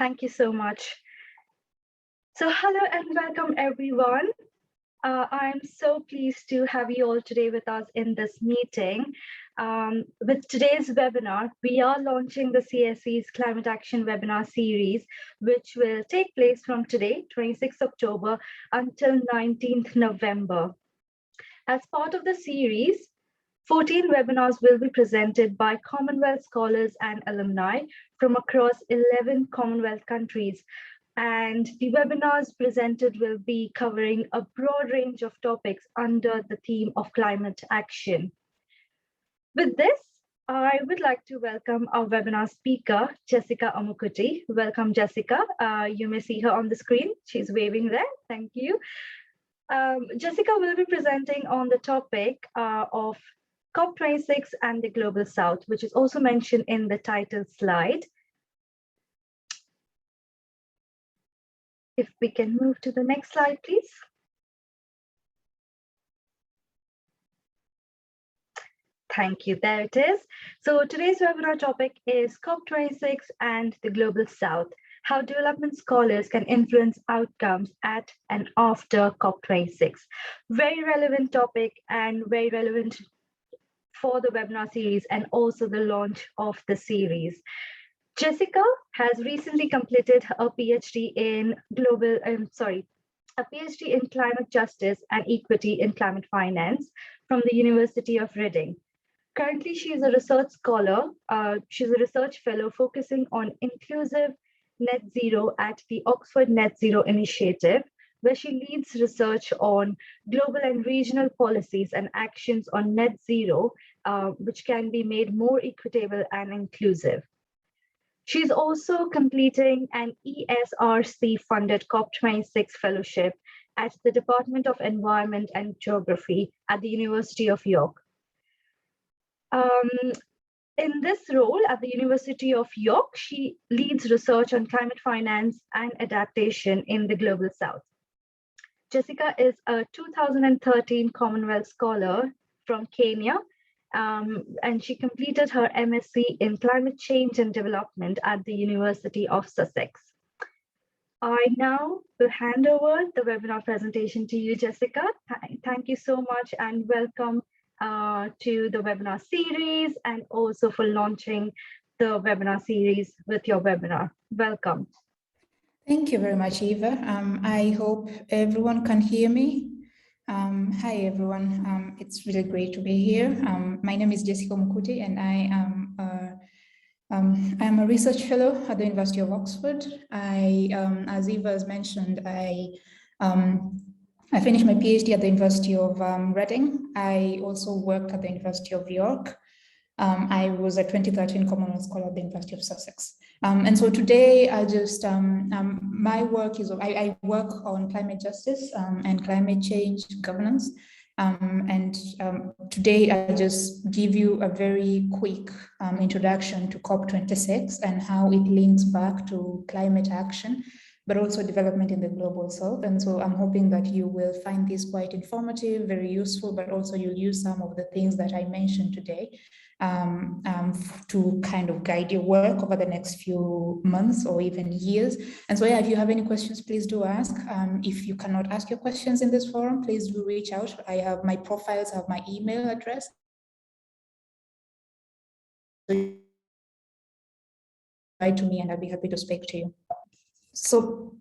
Thank you so much. So hello and welcome everyone. I'm so pleased to have you all today with us in this meeting. With today's webinar, we are launching the CSE's Climate Action webinar series, which will take place from today, 26th October, until 19th November. As part of the series, 14 webinars will be presented by Commonwealth scholars and alumni from across 11 Commonwealth countries. And the webinars presented will be covering a broad range of topics under the theme of climate action. With this, I would like to welcome our webinar speaker, Jessica Omukuti. Welcome, Jessica. You may see her on the screen. She's waving there. Thank you. Jessica will be presenting on the topic of COP26 and the Global South, which is also mentioned in the title slide. If we can move to the next slide, please. Thank you, there it is. So today's webinar topic is COP26 and the Global South, how development scholars can influence outcomes at and after COP26. Very relevant topic and very relevant for the webinar series and also the launch of the series. Jessica has recently completed a PhD in climate justice and equity in climate finance from the University of Reading. Currently, she is a research scholar. She's a research fellow focusing on inclusive net zero at the Oxford Net Zero Initiative, where she leads research on global and regional policies and actions on net zero, which can be made more equitable and inclusive. She's also completing an ESRC-funded COP26 fellowship at the Department of Environment and Geography at the University of York. In this role at the University of York, she leads research on climate finance and adaptation in the Global South. Jessica is a 2013 Commonwealth Scholar from Kenya, and she completed her MSc in Climate Change and Development at the University of Sussex. I now will hand over the webinar presentation to you, Jessica. Thank you so much and welcome to the webinar series and also for launching the webinar series with your webinar. Welcome. Thank you very much, Eva. I hope everyone can hear me. Hi, everyone. It's really great to be here. My name is Jessica Omukuti, and I am a research fellow at the University of Oxford. As Eva has mentioned, I finished my PhD at the University of Reading. I also worked at the University of York. I was a 2013 Commonwealth Scholar at the University of Sussex. And so today I just, my work is, I work on climate justice and climate change governance. Today I just give you a very quick introduction to COP26 and how it links back to climate action, but also development in the Global South. And so I'm hoping that you will find this quite informative, very useful, but also you'll use some of the things that I mentioned today to kind of guide your work over the next few months or even years. And so yeah, if you have any questions, please do ask. If you cannot ask your questions in this forum, please do reach out. I have my profiles, I have my email address. Write to me and I'll be happy to speak to you. So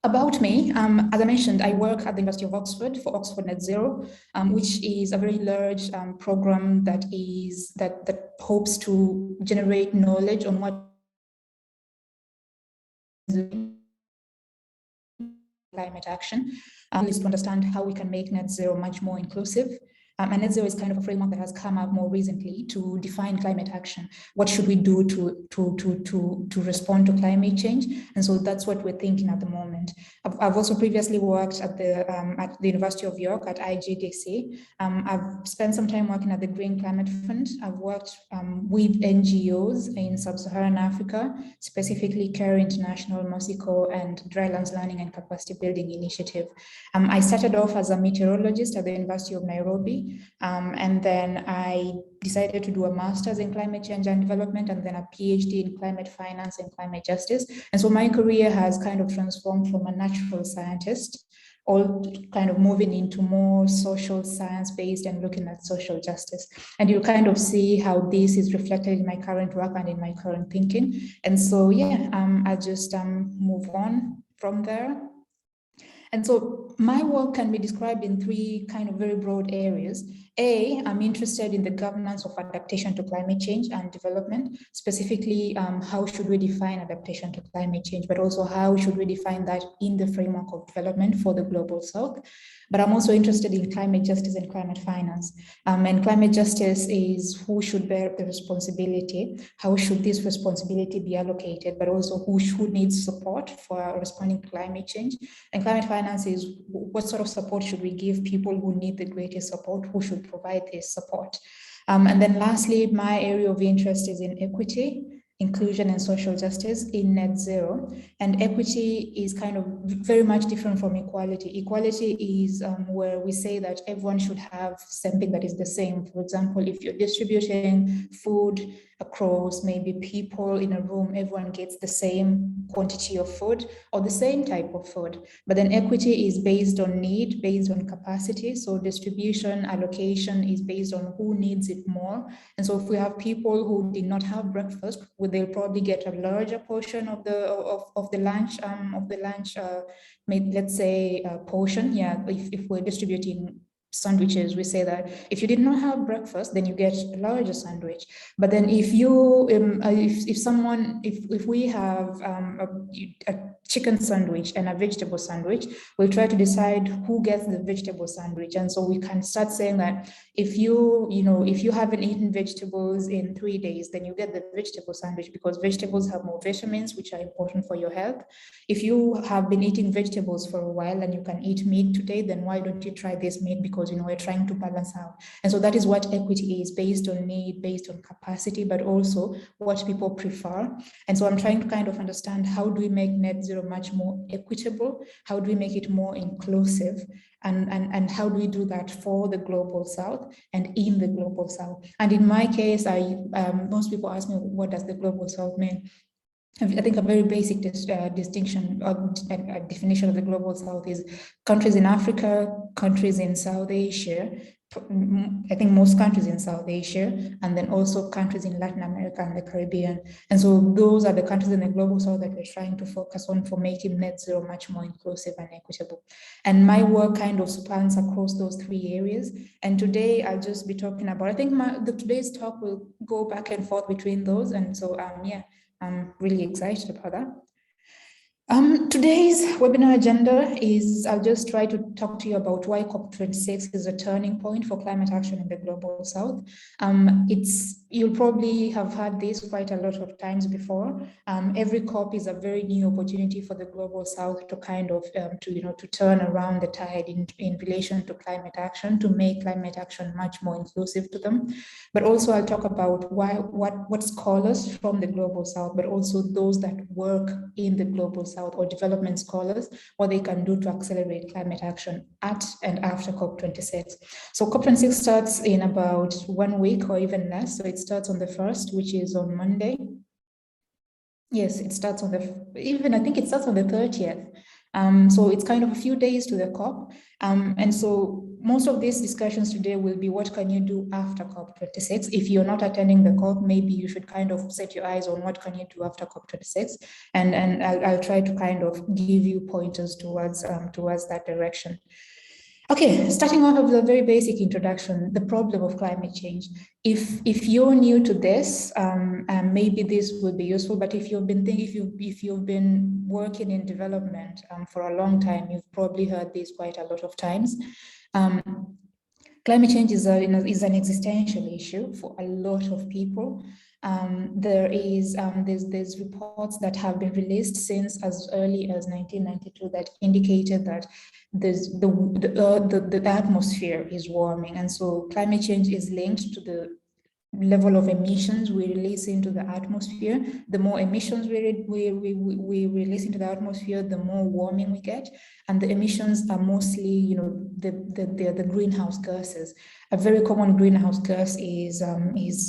about me, as I mentioned, I work at the University of Oxford for Oxford Net Zero, which is a very large program that hopes to generate knowledge on what climate action, is to understand how we can make net zero much more inclusive. And net zero is kind of a framework that has come up more recently to define climate action. What should we do to respond to climate change? And so that's what we're thinking at the moment. I've also previously worked at the University of York at IGDC. I've spent some time working at the Green Climate Fund. I've worked with NGOs in Sub-Saharan Africa, specifically CARE International, MOSICO, and Drylands Learning and Capacity Building Initiative. I started off as a meteorologist at the University of Nairobi, uni. And then I decided to do a master's in climate change and development, and then a PhD in climate finance and climate justice. And so my career has kind of transformed from a natural scientist, all kind of moving into more social science-based and looking at social justice. And you'll kind of see how this is reflected in my current work and in my current thinking. And so, yeah, I'll just move on from there. And so my work can be described in three kind of very broad areas. A, I'm interested in the governance of adaptation to climate change and development. Specifically, how should we define adaptation to climate change, but also how should we define that in the framework of development for the global south. But I'm also interested in climate justice and climate finance. And climate justice is who should bear the responsibility, how should this responsibility be allocated, but also who needs support for responding to climate change. And climate finance is what sort of support should we give people who need the greatest support, who should provide this support. And then lastly, my area of interest is in equity, inclusion and social justice in net zero. And equity is kind of very much different from equality. Equality is where we say that everyone should have something that is the same. For example, if you're distributing food across maybe people in a room, everyone gets the same quantity of food or the same type of food. But then equity is based on need, based on capacity. So distribution, allocation is based on who needs it more. And so if we have people who did not have breakfast, they'll probably get a larger portion of the lunch, let's say portion. Yeah, if we're distributing sandwiches, we say that if you did not have breakfast, then you get a larger sandwich. But then if you if we have a chicken sandwich and a vegetable sandwich, we'll try to decide who gets the vegetable sandwich. And so we can start saying that if you haven't eaten vegetables in 3 days, then you get the vegetable sandwich because vegetables have more vitamins, which are important for your health. If you have been eating vegetables for a while and you can eat meat today, then why don't you try this meat? Because we're trying to balance out. And so that is what equity is, based on need, based on capacity, but also what people prefer. And so I'm trying to kind of understand, how do we make net zero much more equitable? How do we make it more inclusive? And how do we do that for the global south and in the global south? And in my case, most people ask me, what does the global south mean? I think a very basic distinction or definition of the global south is countries in Africa, countries in South Asia, I think most countries in South Asia, and then also countries in Latin America and the Caribbean. And so those are the countries in the global south that we're trying to focus on for making net zero much more inclusive and equitable. And my work kind of spans across those three areas. And today I'll just be talking about, I think today's talk will go back and forth between those. And so, yeah, I'm really excited about that. Today's webinar agenda is, I'll just try to talk to you about why COP26 is a turning point for climate action in the global south. You'll probably have heard this quite a lot of times before. Every COP is a very new opportunity for the global south to kind of, to turn around the tide in relation to climate action, to make climate action much more inclusive to them. But also I'll talk about what scholars from the global south, but also those that work in the global south or development scholars, what they can do to accelerate climate action at and after COP26. So COP26 starts in about 1 week or even less. So it starts on the 1st, which is on Monday. Yes, it starts on I think it starts on the 30th. So it's kind of a few days to the COP. And so most of these discussions today will be, what can you do after COP26? If you're not attending the COP, maybe you should kind of set your eyes on what can you do after COP26. And I'll try to kind of give you pointers towards that direction. Okay, starting off with a very basic introduction, the problem of climate change. If you're new to this, maybe this would be useful. But if you've been working in development for a long time, you've probably heard this quite a lot of times. Climate change is an existential issue for a lot of people. There's reports that have been released since as early as 1992 that indicated that the atmosphere is warming, and so climate change is linked to the level of emissions we release into the atmosphere. The more emissions we release into the atmosphere, the more warming we get. And the emissions are mostly, the greenhouse gases. A very common greenhouse gas is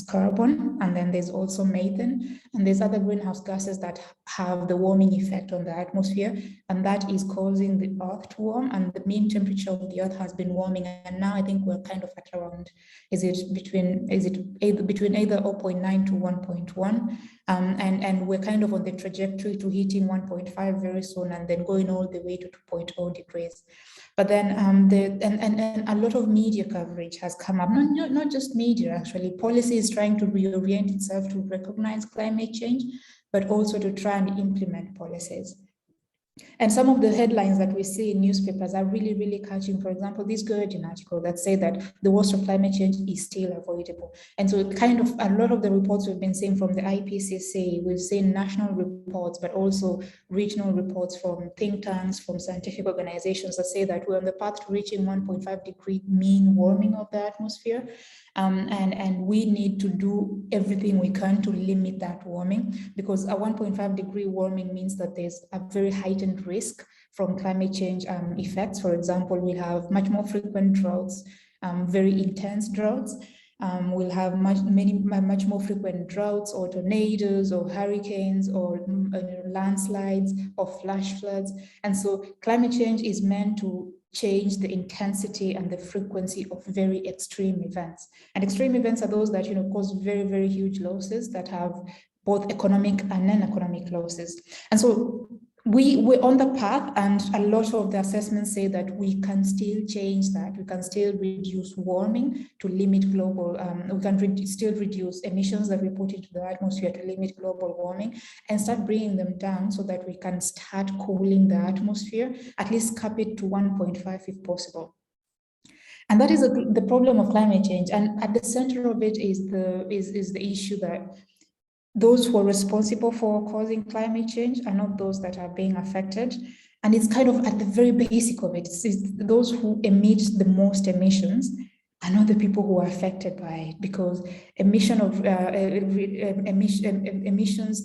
carbon, and then there's also methane, and there's other greenhouse gases that have the warming effect on the atmosphere, and that is causing the Earth to warm, and the mean temperature of the Earth has been warming, and now I think we're kind of at around, is it between either 0.9 to 1.1, and we're kind of on the trajectory to hitting 1.5 very soon, and then going all the way to 2.0 degrees. But then and a lot of media coverage has come up, not just media actually. Policy is trying to reorient itself to recognize climate change, but also to try and implement policies. And some of the headlines that we see in newspapers are really, really catching. For example, this Guardian article that say that the worst of climate change is still avoidable. And so kind of a lot of the reports we've been seeing from the IPCC, we've seen national reports, but also regional reports from think tanks, from scientific organizations that say that we're on the path to reaching 1.5 degree mean warming of the atmosphere. And we need to do everything we can to limit that warming, because a 1.5 degree warming means that there's a very heightened risk from climate change effects. For example, we have much more frequent droughts, very intense droughts. We'll have much more frequent droughts or tornadoes or hurricanes or landslides or flash floods. And so climate change is meant to change the intensity and the frequency of very extreme events. And extreme events are those that cause very, very huge losses that have both economic and non-economic losses. And so we're on the path, and a lot of the assessments say that we can still change that. We can still reduce warming to limit global, we can still reduce emissions that we put into the atmosphere to limit global warming, and start bringing them down so that we can start cooling the atmosphere, at least cap it to 1.5 if possible. And that is the problem of climate change. And at the center of it is the issue that those who are responsible for causing climate change are not those that are being affected. And it's kind of at the very basic of it. It's those who emit the most emissions are not the people who are affected by it, because emissions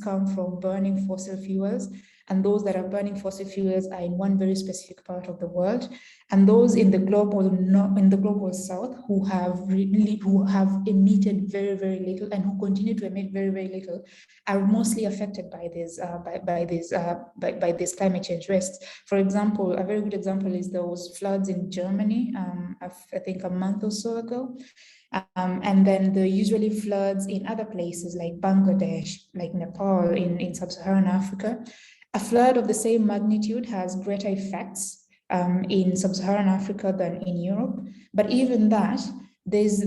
come from burning fossil fuels, and those that are burning fossil fuels are in one very specific part of the world, and those in the global south who have emitted very, very little and who continue to emit very, very little are mostly affected by these climate change risks. For example, a very good example is those floods in Germany, I think a month or so ago. And then the usually floods in other places like Bangladesh, like Nepal, in sub-Saharan Africa. A flood of the same magnitude has greater effects in sub-Saharan Africa than in Europe. But even that, there's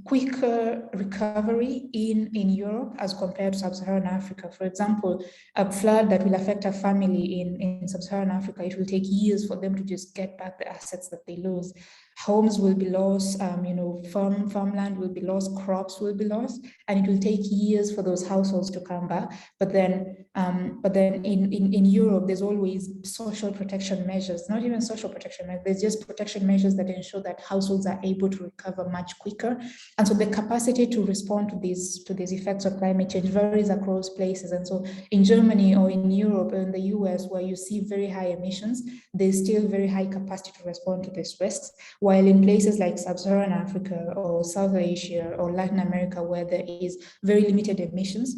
quicker recovery in Europe as compared to sub-Saharan Africa. For example, a flood that will affect a family in sub-Saharan Africa, it will take years for them to just get back the assets that they lose. Homes will be lost, farmland will be lost, crops will be lost, and it will take years for those households to come back. But then in Europe, there's always social protection measures, not even social protection measures, there's just protection measures that ensure that households are able to recover much quicker. And so the capacity to respond to these effects of climate change varies across places. And so in Germany or in Europe or in the US, where you see very high emissions, there's still very high capacity to respond to these risks. While in places like sub-Saharan Africa or South Asia or Latin America, where there is very limited emissions,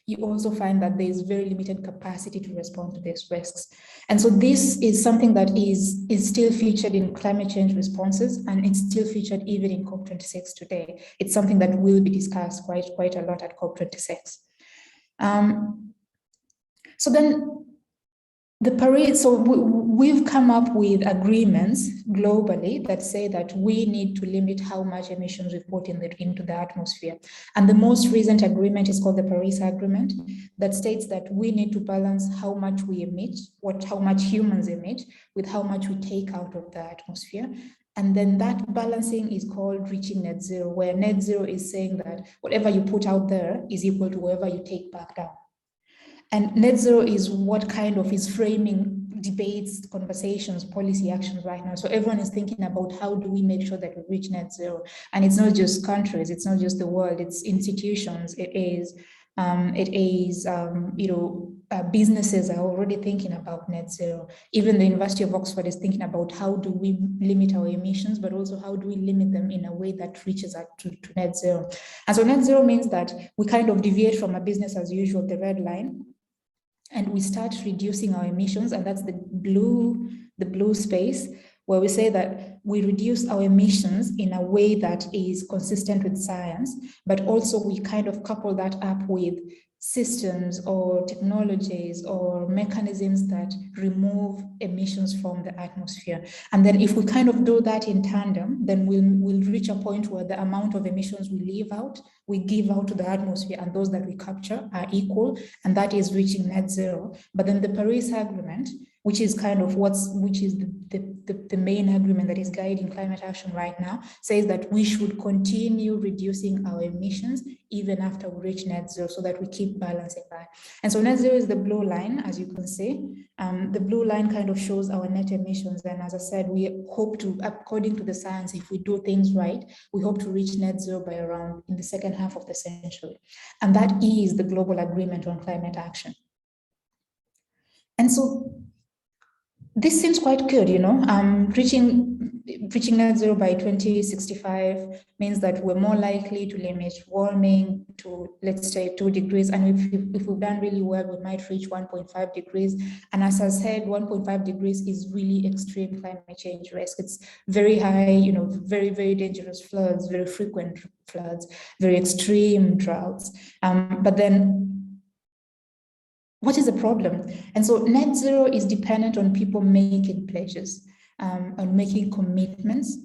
you also find that there is very limited capacity to respond to these risks. And so this is something that is still featured in climate change responses, and it's still featured even in COP26 today. It's something that will be discussed quite a lot at COP26. So then the Paris, so we've come up with agreements globally that say that we need to limit how much emissions we put into the atmosphere. And the most recent agreement is called the Paris Agreement, that states that we need to balance how much we emit, how much humans emit, with how much we take out of the atmosphere. And then that balancing is called reaching net zero, where net zero is saying that whatever you put out there is equal to whatever you take back down. And net zero is what kind of is framing debates, conversations, policy actions right now. So everyone is thinking about how do we make sure that we reach net zero? And it's not just countries, it's not just the world, it's institutions, it is It is, businesses are already thinking about net zero. Even the University of Oxford is thinking about how do we limit our emissions, but also how do we limit them in a way that reaches out to net zero. And so net zero means that we kind of deviate from a business as usual, the red line, and we start reducing our emissions, and that's the blue space, where we say that we reduce our emissions in a way that is consistent with science, but also we kind of couple that up with systems or technologies or mechanisms that remove emissions from the atmosphere. And then if we kind of do that in tandem, then we'll reach a point where the amount of emissions we give out to the atmosphere and those that we capture are equal, and that is reaching net zero. But then the Paris Agreement, which is kind of the main agreement that is guiding climate action right now, says that we should continue reducing our emissions even after we reach net zero, so that we keep balancing that. And so net zero is the blue line, as you can see. The blue line kind of shows our net emissions. And as I said, we hope to, according to the science, if we do things right, we hope to reach net zero by around in the second half of the century. And that is the global agreement on climate action. And so this seems quite good, reaching net zero by 2065 means that we're more likely to limit warming to, let's say, 2 degrees. And if we've done really well, we might reach 1.5 degrees. And as I said, 1.5 degrees is really extreme climate change risk. It's very high, very, very dangerous floods, very frequent floods, very extreme droughts. But then what is the problem? And so net zero is dependent on people making pledges, on making commitments.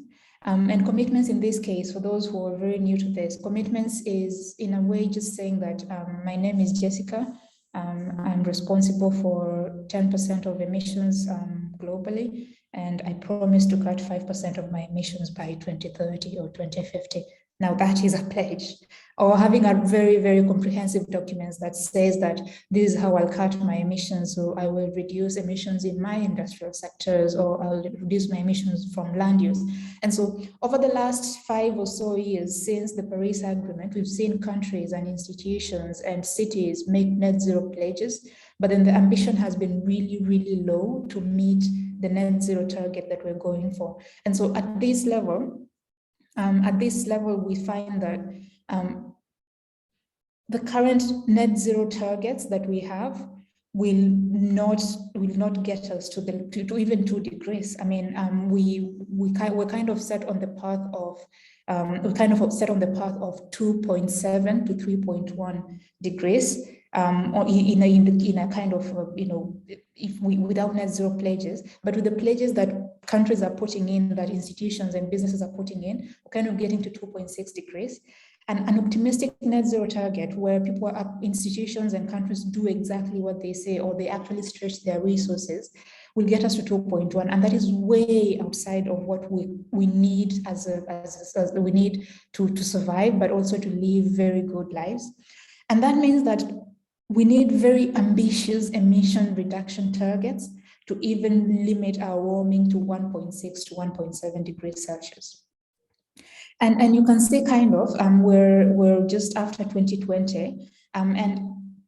And commitments in this case, for those who are very new to this, commitments is in a way just saying that my name is Jessica. I'm responsible for 10% of emissions globally, and I promise to cut 5% of my emissions by 2030 or 2050. Now that is a pledge. Or having a very, very comprehensive document that says that this is how I'll cut my emissions, so I will reduce emissions in my industrial sectors, or I'll reduce my emissions from land use. And so over the last 5 or so years since the Paris Agreement, we've seen countries and institutions and cities make net zero pledges, but then the ambition has been really, really low to meet the net zero target that we're going for. And so at this level, we find that the current net zero targets that we have will not get us to even 2 degrees. I mean, we're kind of set on the path of 2.7 to 3.1 degrees, or in a kind of without net zero pledges, but with the pledges that countries are putting in, that institutions and businesses are putting in, we're kind of getting to 2.6 degrees. And an optimistic net zero target where institutions and countries do exactly what they say, or they actually stretch their resources, will get us to 2.1, and that is way outside of what we need as we need to survive, but also to live very good lives. And that means that we need very ambitious emission reduction targets to even limit our warming to 1.6 to 1.7 degrees Celsius. And you can see kind of we're just after 2020, and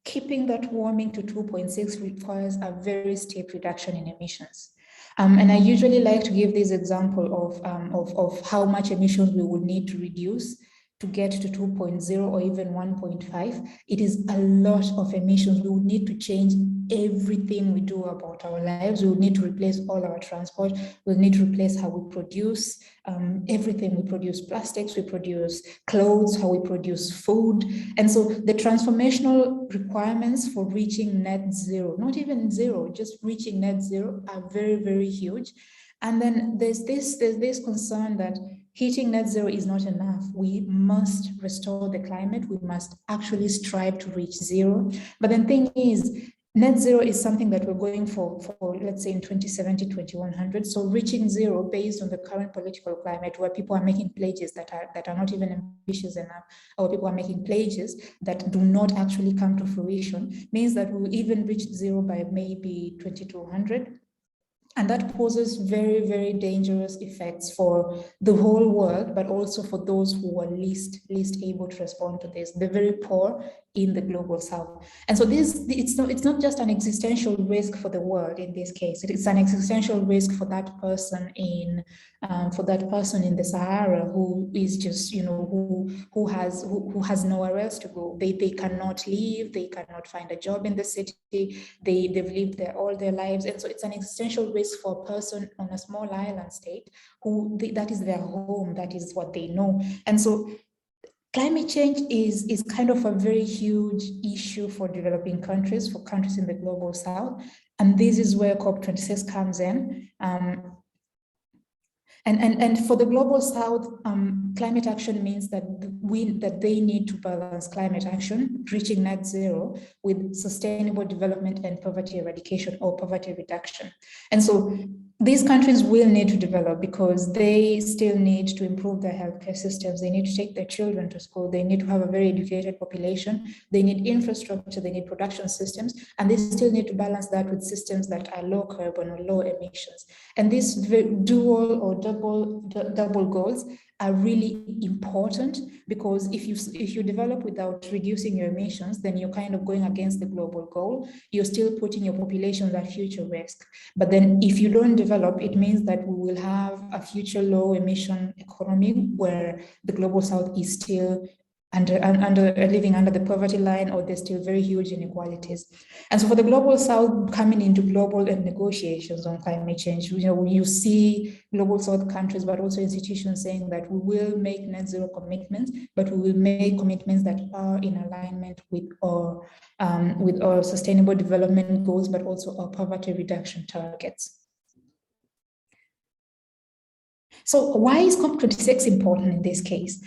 keeping that warming to 2.6 requires a very steep reduction in emissions. And I usually like to give this example of how much emissions we would need to reduce to get to 2.0 or even 1.5. It is a lot of emissions. We would need to change everything we do about our lives. We would need to replace all our transport. We'll need to replace how we produce everything. We produce plastics, we produce clothes, how we produce food. And so the transformational requirements for reaching net zero, not even zero, just reaching net zero, are very, very huge. And then there's this concern that hitting net zero is not enough. We must restore the climate. We must actually strive to reach zero. But the thing is, net zero is something that we're going for let's say in 2070, 2100. So reaching zero based on the current political climate, where people are making pledges that are not even ambitious enough, or people are making pledges that do not actually come to fruition, means that we'll even reach zero by maybe 2200. And that poses very, very dangerous effects for the whole world, but also for those who are least able to respond to this, the very poor in the global south. And so it's not just an existential risk for the world in this case. It is an existential risk for that person in the Sahara who is just, who has nowhere else to go. They cannot leave, they cannot find a job in the city, they've lived there all their lives. And so it's an existential risk for a person on a small island state that is their home, that is what they know. And so climate change is kind of a very huge issue for developing countries, for countries in the global south. And this is where COP26 comes in. And for the global south, climate action means that they need to balance climate action, reaching net zero, with sustainable development and poverty eradication or poverty reduction. And so these countries will need to develop because they still need to improve their healthcare systems. They need to take their children to school. They need to have a very educated population. They need infrastructure. They need production systems. And they still need to balance that with systems that are low carbon or low emissions. And these dual or double goals are really important, because if you develop without reducing your emissions, then you're kind of going against the global goal. You're still putting your populations at future risk. But then if you don't develop, it means that we will have a future low emission economy where the global south is still living under the poverty line, or there's still very huge inequalities. And so for the global south coming into global negotiations on climate change, you see global south countries, but also institutions saying that we will make net zero commitments, but we will make commitments that are in alignment with our sustainable development goals, but also our poverty reduction targets. So why is COP26 important in this case?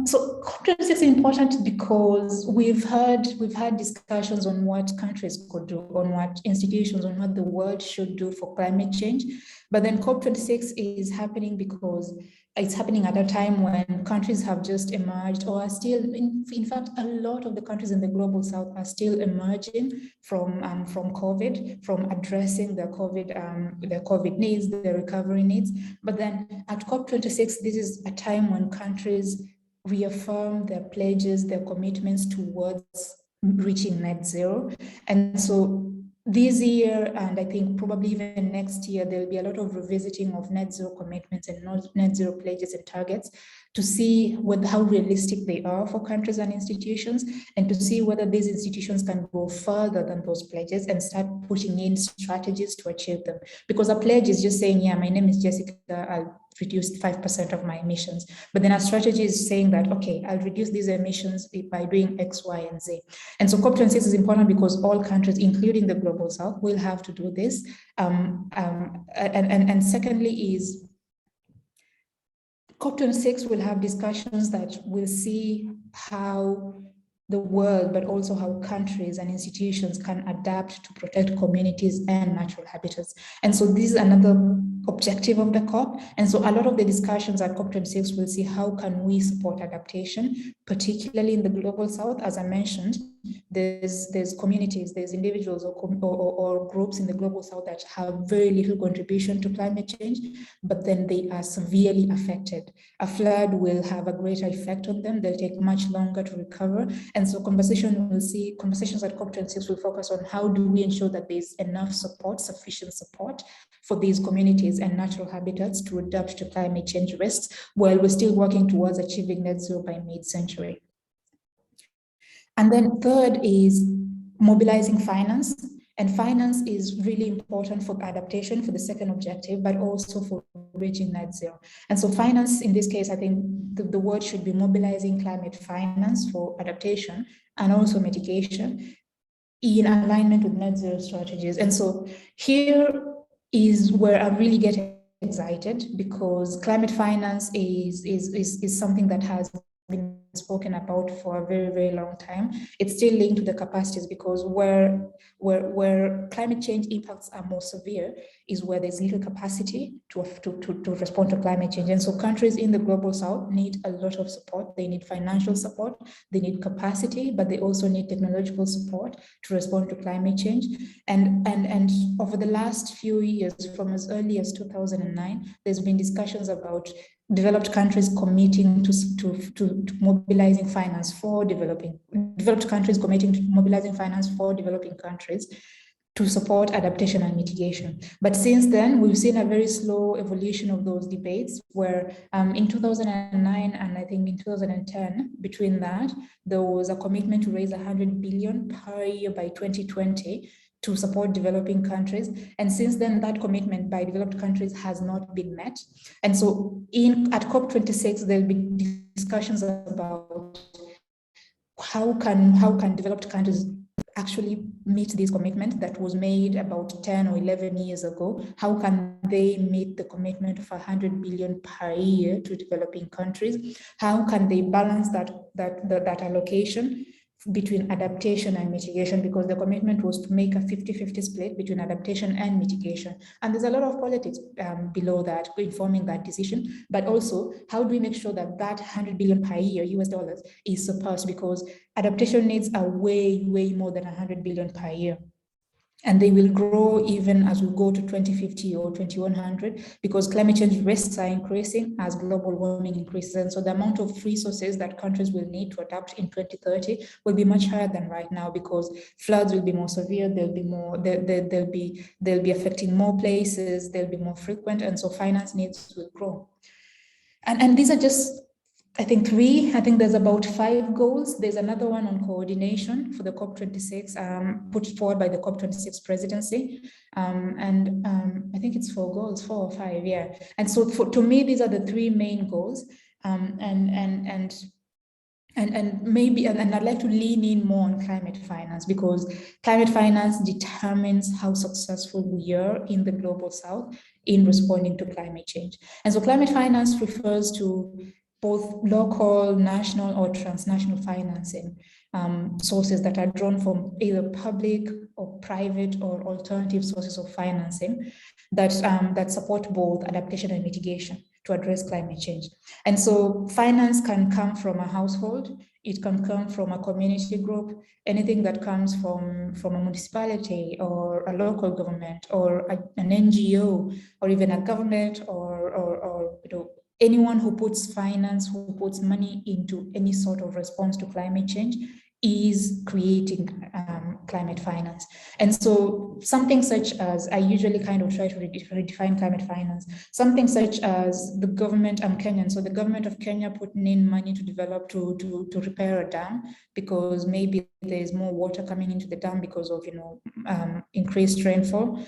So COP26 is important because we've had discussions on what countries could do, on what institutions, on what the world should do for climate change. But then COP26 is happening because it's happening at a time when countries have just emerged, or are still, in fact, a lot of the countries in the global south are still emerging from COVID, from addressing their COVID needs, their recovery needs. But then at COP26, this is a time when countries reaffirm their pledges, their commitments towards reaching net zero. And so this year, and I think probably even next year, there will be a lot of revisiting of net zero commitments and net zero pledges and targets to see how realistic they are for countries and institutions, and to see whether these institutions can go further than those pledges and start putting in strategies to achieve them. Because a pledge is just saying, yeah, my name is Jessica, I'll reduce 5% of my emissions. But then our strategy is saying that, okay, I'll reduce these emissions by doing X, Y, and Z. And so COP26 is important because all countries, including the global south, will have to do this. And secondly is, COP26 will have discussions that will see how the world, but also how countries and institutions can adapt to protect communities and natural habitats. And so this is another objective of the COP. And so a lot of the discussions at COP26 will see how can we support adaptation, particularly in the global south. As I mentioned, there's communities, there's individuals or groups in the global south that have very little contribution to climate change, but then they are severely affected. A flood will have a greater effect on them. They'll take much longer to recover. And so conversations at COP26 will focus on how do we ensure that there's enough support, sufficient support for these communities and natural habitats to adapt to climate change risks, while we're still working towards achieving net zero by mid-century. And then third is mobilizing finance. And finance is really important for adaptation, for the second objective, but also for reaching net zero. And so finance, in this case, I think the word should be mobilizing climate finance for adaptation and also mitigation in alignment with net zero strategies. And so here is where I really get excited, because climate finance is something that has been spoken about for a very, very long time. It's still linked to the capacities, because where climate change impacts are more severe is where there's little capacity to respond to climate change. And so countries in the global south need a lot of support. They need financial support, they need capacity, but they also need technological support to respond to climate change. And over the last few years, from as early as 2009, there's been discussions about developed countries committing to mobilizing finance for developed countries committing to mobilizing finance for developing countries to support adaptation and mitigation. But since then, we've seen a very slow evolution of those debates, where in 2009 and I think in 2010, between that, there was a commitment to raise 100 billion per year by 2020 to support developing countries. And since then, that commitment by developed countries has not been met. And so at COP26, there'll be discussions about how can developed countries actually meet this commitment that was made about 10 or 11 years ago. How can they meet the commitment of 100 billion per year to developing countries? How can they balance that allocation between adaptation and mitigation, because the commitment was to make a 50-50 split between adaptation and mitigation. And there's a lot of politics below that, informing that decision. But also, how do we make sure that 100 billion per year US dollars is surpassed? Because adaptation needs are way, way more than 100 billion per year. And they will grow even as we go to 2050 or 2100, because climate change risks are increasing as global warming increases. And so the amount of resources that countries will need to adapt in 2030 will be much higher than right now, because floods will be more severe, they'll be affecting more places, they'll be more frequent, and so finance needs will grow. And these are just, I think there's about 5 goals. There's another one on coordination for the COP26 put forward by the COP26 presidency. I think it's 4 goals, 4 or 5, yeah. And so to me, these are the 3 main goals. And I'd like to lean in more on climate finance, because climate finance determines how successful we are in the global south in responding to climate change. And so climate finance refers to both local, national, or transnational financing sources that are drawn from either public or private or alternative sources of financing that support both adaptation and mitigation to address climate change. And so finance can come from a household, it can come from a community group, anything that comes from a municipality or a local government or an NGO or even a government or anyone who puts finance, who puts money into any sort of response to climate change is creating climate finance. And so something such as, I usually kind of try to redefine climate finance, something such as the government, I'm Kenyan, so the government of Kenya putting in money to develop, to repair a dam, because maybe there's more water coming into the dam because of increased rainfall.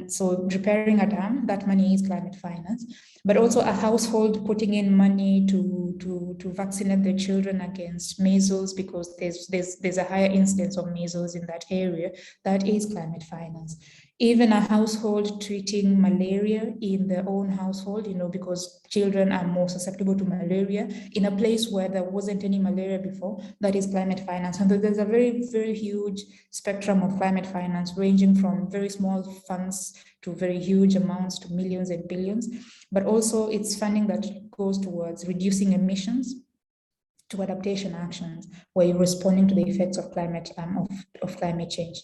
So repairing a dam, that money is climate finance. But also a household putting in money to vaccinate their children against measles, because there's a higher incidence of measles in that area, that is climate finance. Even a household treating malaria in their own household, because children are more susceptible to malaria in a place where there wasn't any malaria before, that is climate finance. And there's a very, very huge spectrum of climate finance, ranging from very small funds to very huge amounts to millions and billions. But also it's funding that goes towards reducing emissions, to adaptation actions, where you're responding to the effects of climate change.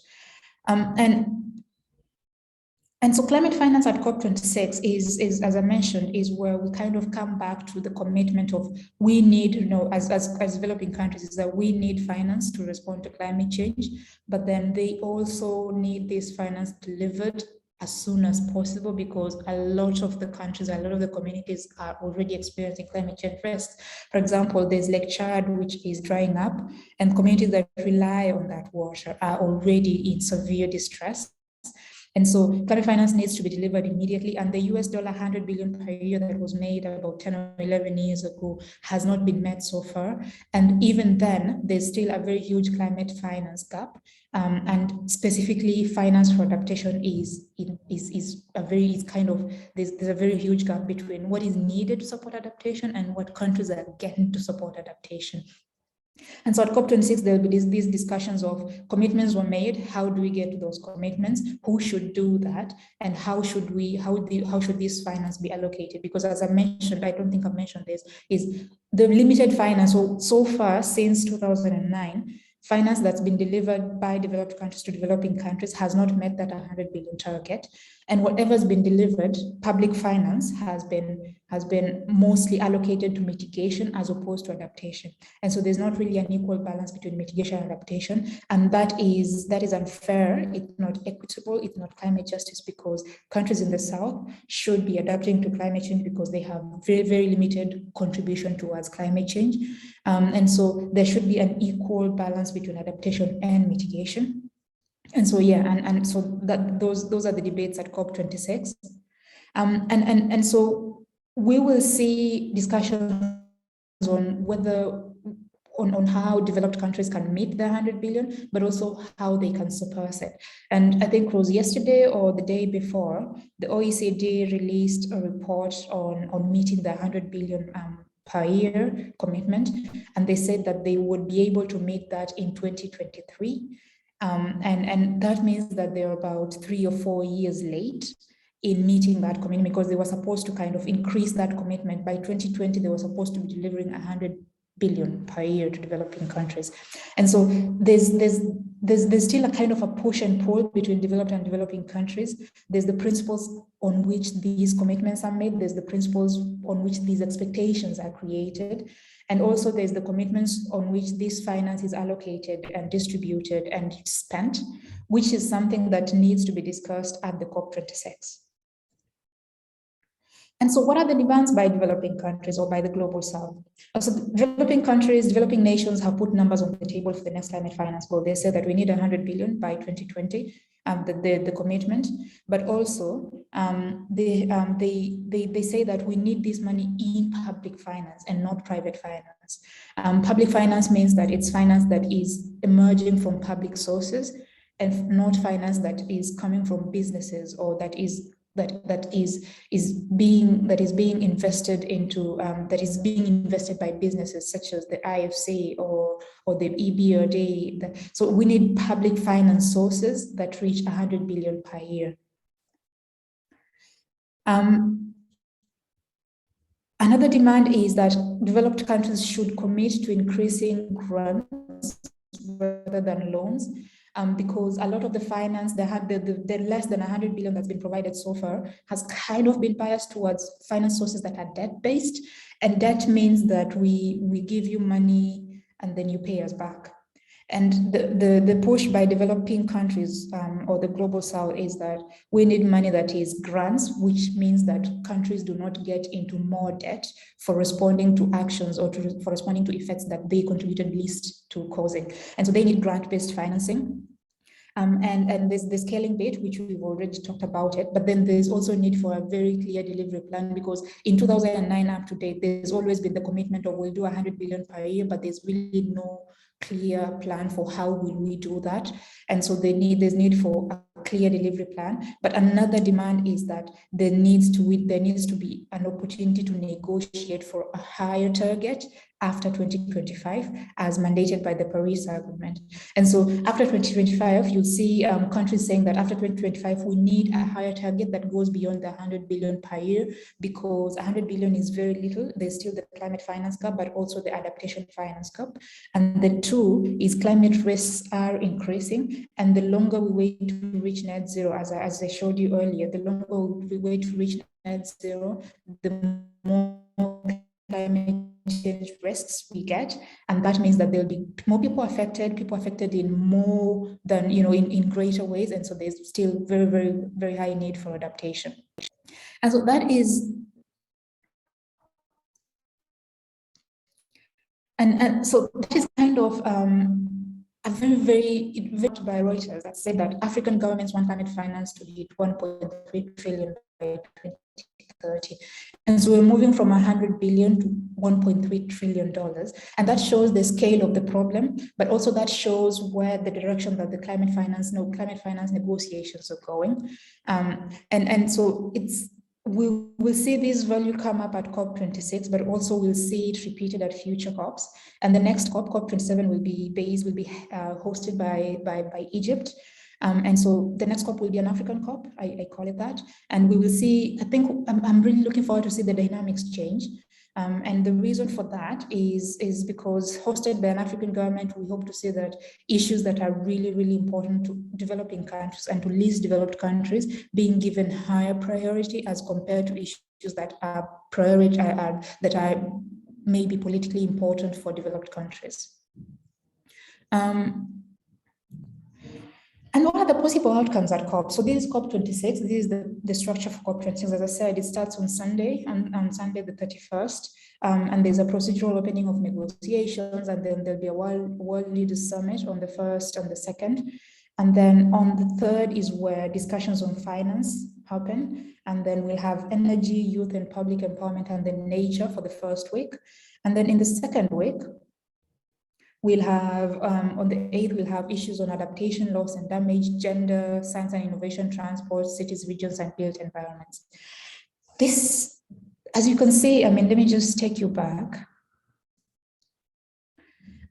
And so climate finance at COP26 is, as I mentioned, is where we kind of come back to the commitment of we need, as developing countries, is that we need finance to respond to climate change, but then they also need this finance delivered as soon as possible, because a lot of the countries, a lot of the communities are already experiencing climate change risks. For example, there's Lake Chad, which is drying up, and communities that rely on that water are already in severe distress. And so climate finance needs to be delivered immediately. And the US $100 billion per year that was made about 10 or 11 years ago has not been met so far. And even then, there's still a very huge climate finance gap. And specifically, finance for adaptation is a very there's a very huge gap between what is needed to support adaptation and what countries are getting to support adaptation. And so at COP26, there will be these discussions of commitments were made. How do we get to those commitments? Who should do that? And how should this finance be allocated? Because as I mentioned, I don't think I've mentioned this, is the limited finance. So far, since 2009, finance that's been delivered by developed countries to developing countries has not met that 100 billion target. And whatever's been delivered, public finance has been mostly allocated to mitigation as opposed to adaptation. And so there's not really an equal balance between mitigation and adaptation. And that is unfair, it's not equitable, it's not climate justice, because countries in the South should be adapting to climate change because they have very, very limited contribution towards climate change. And so there should be an equal balance between adaptation and mitigation. And so, yeah, and so that those are the debates at COP26. And so we will see discussions on whether on how developed countries can meet the 100 billion, but also how they can surpass it. And I think it was yesterday or the day before, the OECD released a report on meeting the 100 billion per year commitment. And they said that they would be able to meet that in 2023. And that means that they're about 3 or 4 years late in meeting that commitment, because they were supposed to kind of increase that commitment. By 2020, they were supposed to be delivering 100 billion per year to developing countries. And so there's still a kind of a push and pull between developed and developing countries. There's the principles on which these commitments are made. There's the principles on which these expectations are created. And also there's the commitments on which this finance is allocated and distributed and spent, which is something that needs to be discussed at the COP26. And so what are the demands by developing countries or by the global South? So developing countries, developing nations have put numbers on the table for the next climate finance goal. They say that we need 100 billion by 2020, the commitment, but also they say that we need this money in public finance and not private finance. Public finance means that it's finance that is emerging from public sources and not finance that is coming from businesses or that is being invested into that is being invested by businesses such as the IFC or the EBRD. So we need public finance sources that reach 100 billion per year. Another demand is that developed countries should commit to increasing grants rather than loans. Because a lot of the finance, the less than 100 billion that's been provided so far has kind of been biased towards finance sources that are debt-based. And debt means that we give you money and then you pay us back. And the push by developing countries or the global South is that we need money that is grants, which means that countries do not get into more debt for responding to actions or for responding to effects that they contributed least to causing. And so they need grant-based financing. And there's the scaling bit, which we've already talked about it, but then there's also a need for a very clear delivery plan, because in 2009 up to date, there's always been the commitment of we'll do 100 billion per year, but there's really no clear plan for how will we do that. And so there's need for a clear delivery plan. But another demand is that there needs to be an opportunity to negotiate for a higher target after 2025, as mandated by the Paris Agreement. And so after 2025, you'll see countries saying that after 2025, we need a higher target that goes beyond the 100 billion per year, because 100 billion is very little. There's still the climate finance gap, but also the adaptation finance gap. And the two is climate risks are increasing. And the longer we wait to reach net zero, as I showed you earlier, the longer we wait to reach net zero, the more climate change risks we get. And that means that there'll be more people affected in more than, in greater ways. And so there's still very, very, very high need for adaptation. And so that is, and so that is kind of very by Reuters that said that African governments want climate finance to hit 1.3 trillion by 2030. And so we're moving from 100 billion to $1.3 trillion. And that shows the scale of the problem, but also that shows where the direction that the climate finance negotiations are going. And so we'll see this value come up at COP26, but also we'll see it repeated at future COPs. And the next COP, COP27, will be hosted by Egypt. And so the next COP will be an African COP, I call it that. And we will see, I think I'm really looking forward to see the dynamics change. And the reason for that is because hosted by an African government, we hope to see that issues that are really, really important to developing countries and to least developed countries being given higher priority as compared to issues that are maybe politically important for developed countries. And what are the possible outcomes at COP? So this is COP26. This is the structure for COP26. As I said, it starts on Sunday, on Sunday the 31st. And there's a procedural opening of negotiations, and then there'll be a World Leaders Summit on the 1st and the 2nd. And then on the 3rd is where discussions on finance happen. And then we'll have energy, youth and public empowerment, and then nature for the first week. And then in the second week, we'll have, on the 8th, we'll have issues on adaptation, loss and damage, gender, science and innovation, transport, cities, regions, and built environments. This, as you can see, I mean, let me just take you back.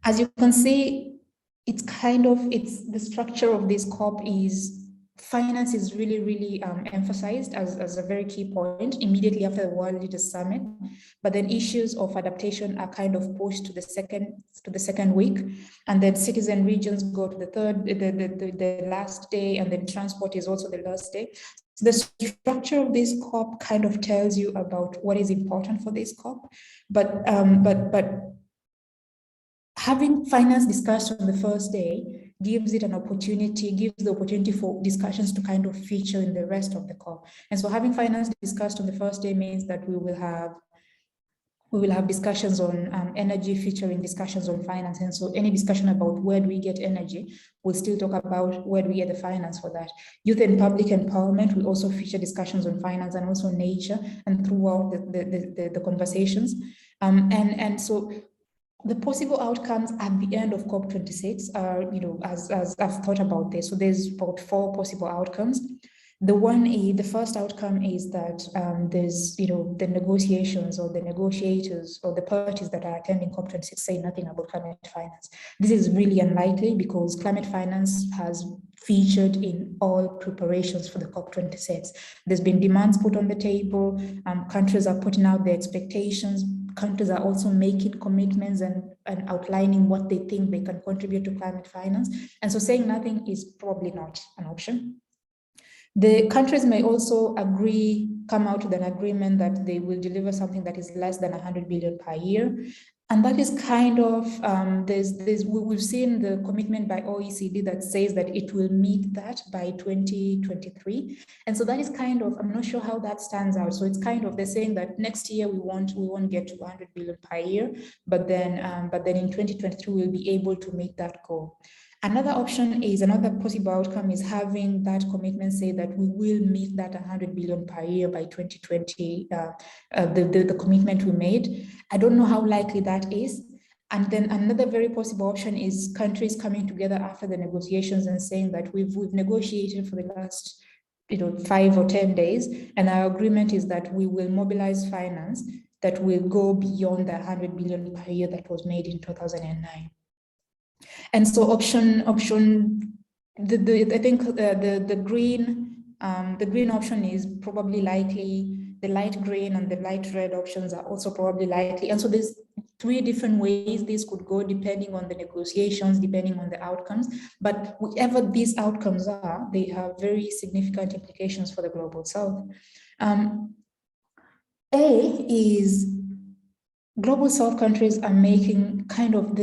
As you can see, it's the structure of this COP is, finance is really, really emphasized as a very key point immediately after the World Leaders Summit. But then issues of adaptation are kind of pushed to the second week, and then cities and regions go to the last day, and then transport is also the last day. So the structure of this COP kind of tells you about what is important for this COP, but having finance discussed on the first day gives the opportunity for discussions to kind of feature in the rest of the COP. And so having finance discussed on the first day means that we will have discussions on energy featuring discussions on finance. And so any discussion about where do we get energy, we'll still talk about where do we get the finance for that. Youth and public empowerment will also feature discussions on finance and also nature and throughout the conversations. And so the possible outcomes at the end of COP26 are, as I've thought about this, so there's about 4 possible outcomes. The first outcome is that there's, the negotiations or the negotiators or the parties that are attending COP26 say nothing about climate finance. This is really unlikely because climate finance has featured in all preparations for the COP26. There's been demands put on the table, countries are putting out their expectations, countries are also making commitments and outlining what they think they can contribute to climate finance. And so saying nothing is probably not an option. The countries may also come out with an agreement that they will deliver something that is less than 100 billion per year. And that is kind of, we've seen the commitment by OECD that says that it will meet that by 2023. And so that is kind of, I'm not sure how that stands out. So it's kind of, they're saying that next year we won't get to 100 billion per year, but then in 2023, we'll be able to meet that goal. Another possible outcome is having that commitment say that we will meet that 100 billion per year by 2020, the commitment we made. I don't know how likely that is. And then another very possible option is countries coming together after the negotiations and saying that we've negotiated for the last 5 or 10 days, and our agreement is that we will mobilize finance that will go beyond the 100 billion per year that was made in 2009. And so I think the green option is probably likely. The light green and the light red options are also probably likely. And so there's 3 different ways this could go depending on the negotiations, depending on the outcomes. But whatever these outcomes are, they have very significant implications for the global south. A is global south countries are making kind of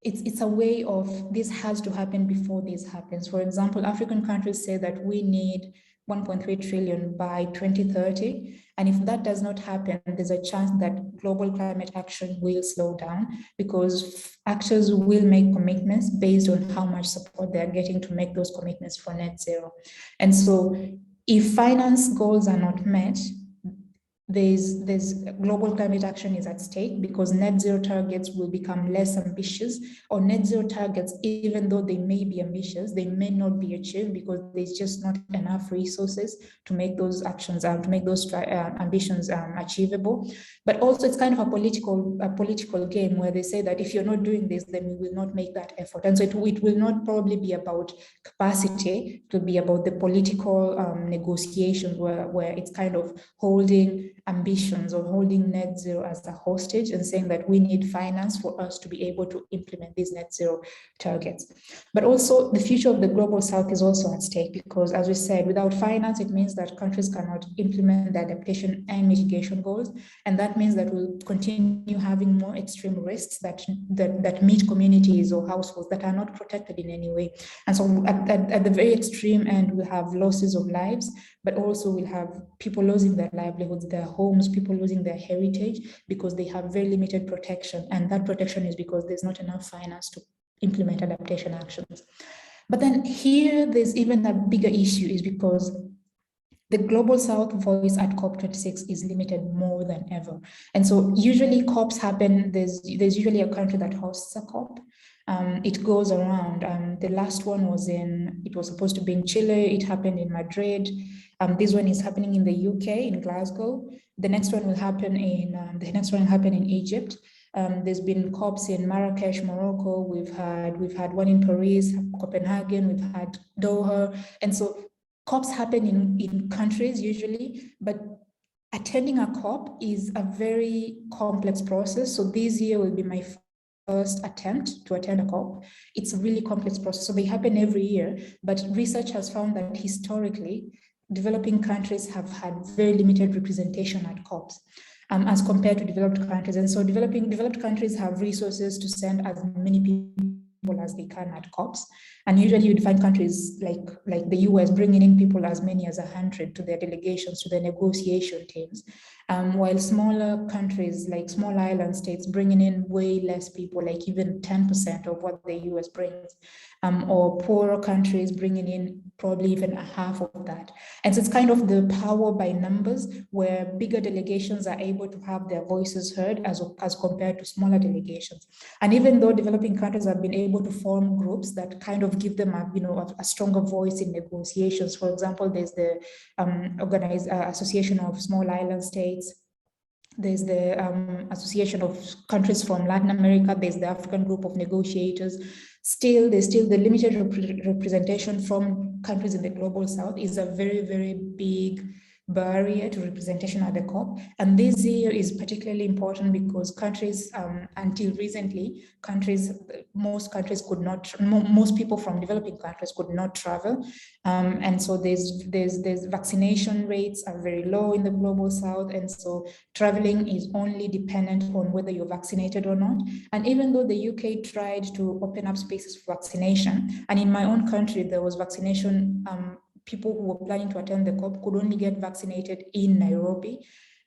it's a way of this has to happen before this happens. For example, African countries say that we need 1.3 trillion by 2030. And if that does not happen, there's a chance that global climate action will slow down, because actors will make commitments based on how much support they're getting to make those commitments for net zero. And so if finance goals are not met, there's global climate action is at stake, because net zero targets will become less ambitious, or net zero targets, even though they may be ambitious, they may not be achieved because there's just not enough resources to make those actions, to make those ambitions achievable. But also it's kind of a political game where they say that if you're not doing this, then we will not make that effort. And so it will not probably be about capacity, it will be about the political negotiations where it's kind of holding ambitions or holding net zero as a hostage and saying that we need finance for us to be able to implement these net zero targets. But also the future of the global south is also at stake, because as we said, without finance, it means that countries cannot implement the adaptation and mitigation goals. And that means that we'll continue having more extreme risks that meet communities or households that are not protected in any way. And so at the very extreme end, we have losses of lives, but also we'll have people losing their livelihoods, their homes, people losing their heritage because they have very limited protection. And that protection is because there's not enough finance to implement adaptation actions. But then here, there's even a bigger issue, is because the global south voice at COP26 is limited more than ever. And so usually COPs happen, there's usually a country that hosts a COP. It goes around. The last one it was supposed to be in Chile. It happened in Madrid. This one is happening in the UK, in Glasgow. The next one will happen in Egypt. There's been COPs in Marrakesh, Morocco. We've had one in Paris, Copenhagen. We've had Doha. And so COPs happen in countries usually, but attending a COP is a very complex process. So this year will be my first attempt to attend a COP. It's a really complex process. So they happen every year, but research has found that historically, developing countries have had very limited representation at COPs as compared to developed countries. And so developed countries have resources to send as many people as they can at COPs. And usually you'd find countries like the US bringing in people as many as 100 to their delegations, to their negotiation teams, while smaller countries, like small island states, bringing in way less people, like even 10% of what the US brings, or poorer countries bringing in probably even a half of that. And so it's kind of the power by numbers, where bigger delegations are able to have their voices heard as compared to smaller delegations. And even though developing countries have been able to form groups that kind of give them a stronger voice in negotiations. For example, there's the Association of Small Island States. There's the Association of Countries from Latin America. There's the African Group of Negotiators. There's still the limited representation from countries in the global south is a very, very big barrier to representation at the COP. And this year is particularly important because countries, until recently, most people from developing countries could not travel. And so there's vaccination rates are very low in the global south. And so traveling is only dependent on whether you're vaccinated or not. And even though the UK tried to open up spaces for vaccination, and in my own country, there was vaccination, people who were planning to attend the COP could only get vaccinated in Nairobi.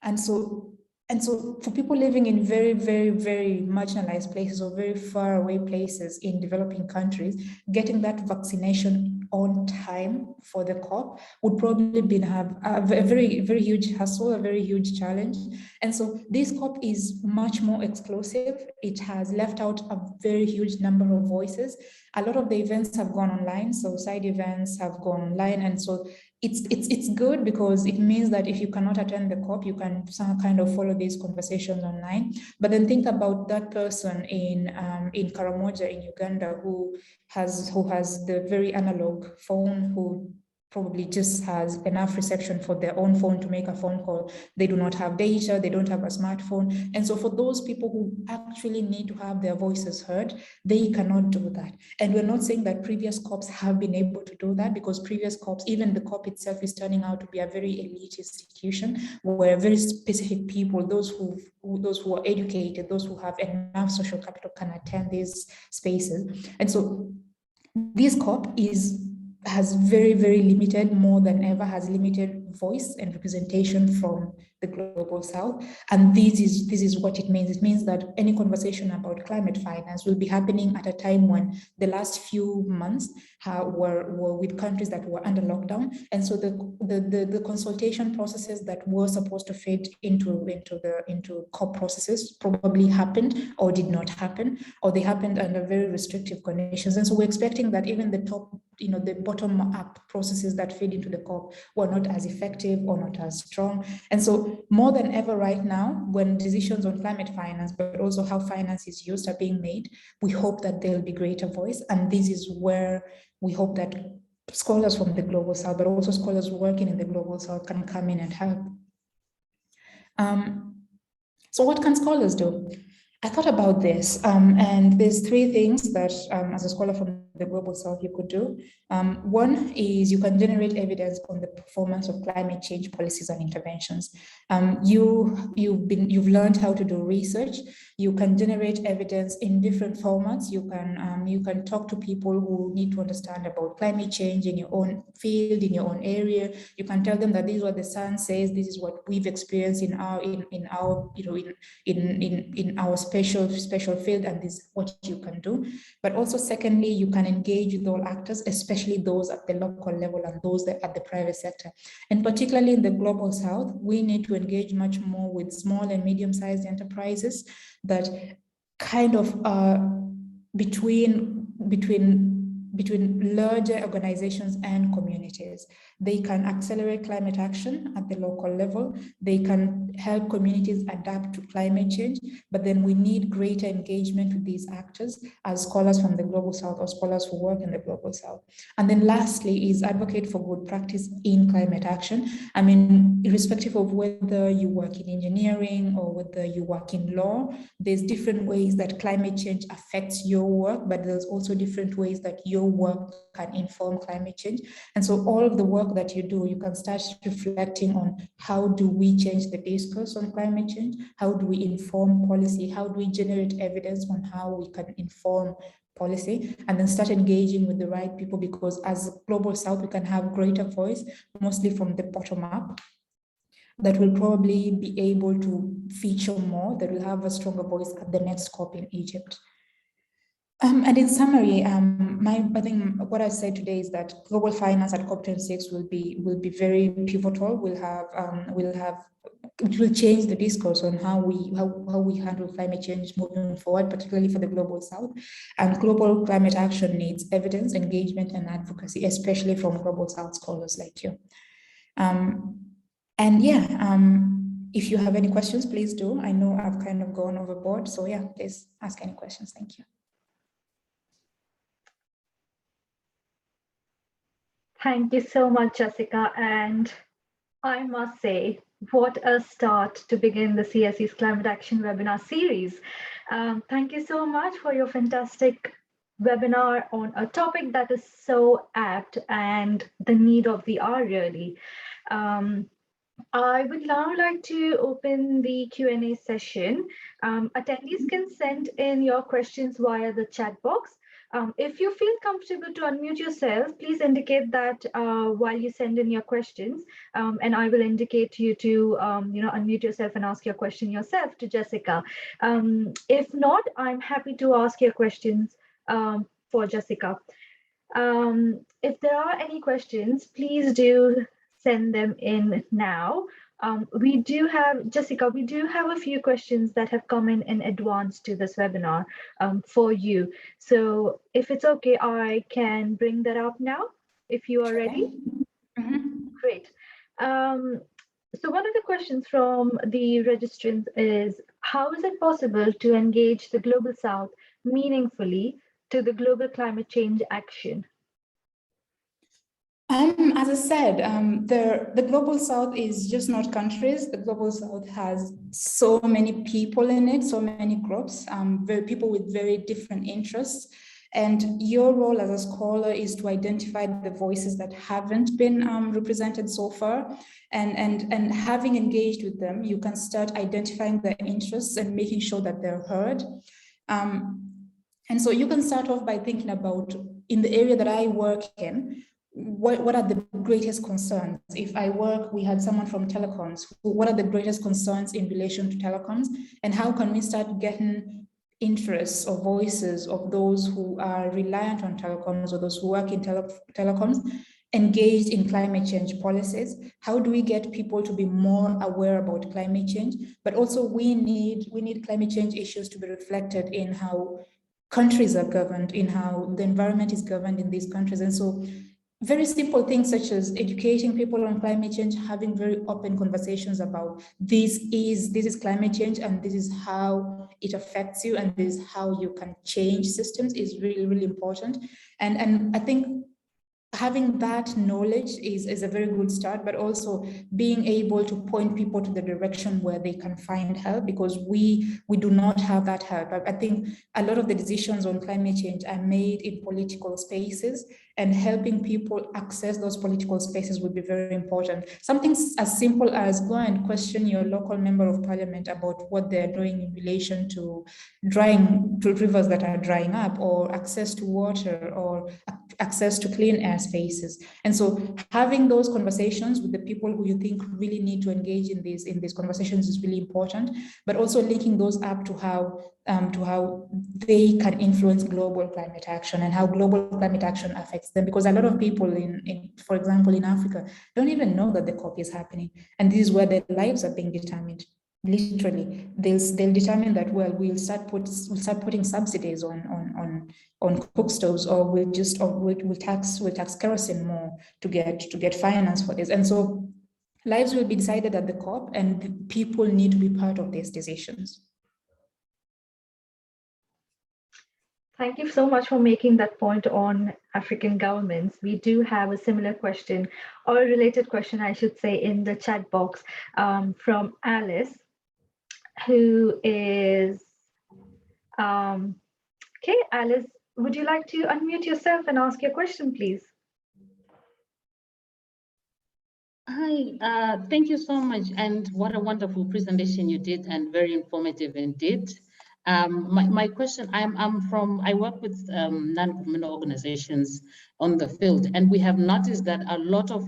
And so for people living in very, very, very marginalized places or very far away places in developing countries, getting that vaccination on time for the COP would probably have a very, very huge hassle, a very huge challenge. And so this COP is much more exclusive. It has left out a very huge number of voices. A lot of the events have gone online, so side events have gone online. And so it's good because it means that if you cannot attend the COP, you can kind of follow these conversations online. But then think about that person in Karamoja in Uganda who has the very analog phone, who probably just has enough reception for their own phone to make a phone call. They do not have data, they don't have a smartphone. And so for those people who actually need to have their voices heard, they cannot do that. And we're not saying that previous COPs have been able to do that, because previous COPs, even the COP itself is turning out to be a very elite institution where very specific people, those who are educated, those who have enough social capital can attend these spaces. And so this COP is has very, very limited, more than ever, has limited voice and representation from the global south. And this is what it means. It means that any conversation about climate finance will be happening at a time when the last few months were with countries that were under lockdown. And so the consultation processes that were supposed to feed into COP processes probably happened or did not happen, or they happened under very restrictive conditions. And so we're expecting that even the top, the bottom-up processes that feed into the COP were not as effective or not as strong. And so more than ever right now, when decisions on climate finance, but also how finance is used, are being made, we hope that there'll be greater voice. And this is where we hope that scholars from the global south, but also scholars working in the global south, can come in and help. So what can scholars do? I thought about this, and there's three things that, as a scholar from the global south, you could do. One is you can generate evidence on the performance of climate change policies and interventions. You've learned how to do research. You can generate evidence in different formats. You can talk to people who need to understand about climate change in your own field, in your own area. You can tell them that this is what the sun says. This is what we've experienced in our special field, and this is what you can do. But also, secondly, you can engage with all actors, especially those at the local level and those at the private sector. And particularly in the global south, we need to engage much more with small and medium-sized enterprises that kind of are between larger organizations and communities. They can accelerate climate action at the local level. They can help communities adapt to climate change, but then we need greater engagement with these actors as scholars from the global south or scholars who work in the global south. And then lastly is advocate for good practice in climate action. I mean, irrespective of whether you work in engineering or whether you work in law, there's different ways that climate change affects your work, but there's also different ways that your work can inform climate change. And so all of the work that you do, you can start reflecting on how do we change the discourse on climate change? How do we inform policy? How do we generate evidence on how we can inform policy? And then start engaging with the right people, because as Global South, we can have greater voice, mostly from the bottom up, that will probably be able to feature more, that will have a stronger voice at the next COP in Egypt. And in summary, I think what I said today is that global finance at COP26 will be very pivotal. It will change the discourse on how we handle climate change moving forward, particularly for the global south. And global climate action needs evidence, engagement, and advocacy, especially from global south scholars like you. If you have any questions, please do. I know I've kind of gone overboard, so yeah, please ask any questions. Thank you. Thank you so much, Jessica. And I must say, what a start to begin the CSE's Climate Action webinar series. Thank you so much for your fantastic webinar on a topic that is so apt and the need of the hour, really. I would now like to open the Q&A session. Attendees can send in your questions via the chat box. If you feel comfortable to unmute yourself, please indicate that while you send in your questions, and I will indicate you to unmute yourself and ask your question yourself to Jessica. If not, I'm happy to ask your questions for Jessica. If there are any questions, please do send them in now. Jessica, we do have a few questions that have come in advance to this webinar for you. So if it's okay, I can bring that up now, if you are ready. Mm-hmm. Great. So one of the questions from the registrants is, how is it possible to engage the Global South meaningfully to the global climate change action? As I said, the Global South is just not countries. The Global South has so many people in it, so many groups, people with very different interests. And your role as a scholar is to identify the voices that haven't been represented so far. And having engaged with them, you can start identifying their interests and making sure that they're heard. And so you can start off by thinking about, in the area that I work in, what are the greatest concerns? If I work, we had someone from telecoms, what are the greatest concerns in relation to telecoms, and how can we start getting interests or voices of those who are reliant on telecoms or those who work in telecoms engaged in climate change policies? How do we get people to be more aware about climate change? But also we need climate change issues to be reflected in how countries are governed, in how the environment is governed in these countries. And so very simple things such as educating people on climate change, having very open conversations about this is climate change and this is how it affects you and this is how you can change systems is really, really important. And I think having that knowledge is a very good start, but also being able to point people to the direction where they can find help, because we do not have that help. I think a lot of the decisions on climate change are made in political spaces, and helping people access those political spaces would be very important. Something as simple as go and question your local member of parliament about what they're doing in relation to rivers that are drying up, or access to water, or access to clean air spaces. And so having those conversations with the people who you think really need to engage in these conversations is really important, but also linking those up to how they can influence global climate action and how global climate action affects them. Because a lot of people for example, in Africa, don't even know that the COP is happening. And this is where their lives are being determined. Literally, they'll determine that, well, we'll start putting subsidies on cook stoves, or we'll tax kerosene more to get finance for this. And so lives will be decided at the COP, and people need to be part of these decisions. Thank you so much for making that point on African governments. We do have a similar question, or a related question, I should say, in the chat box from Alice, who is, okay, Alice, would you like to unmute yourself and ask your question, please? Hi, thank you so much. And what a wonderful presentation you did, and very informative indeed. My question, I work with non-governmental organizations on the field, and we have noticed that a lot of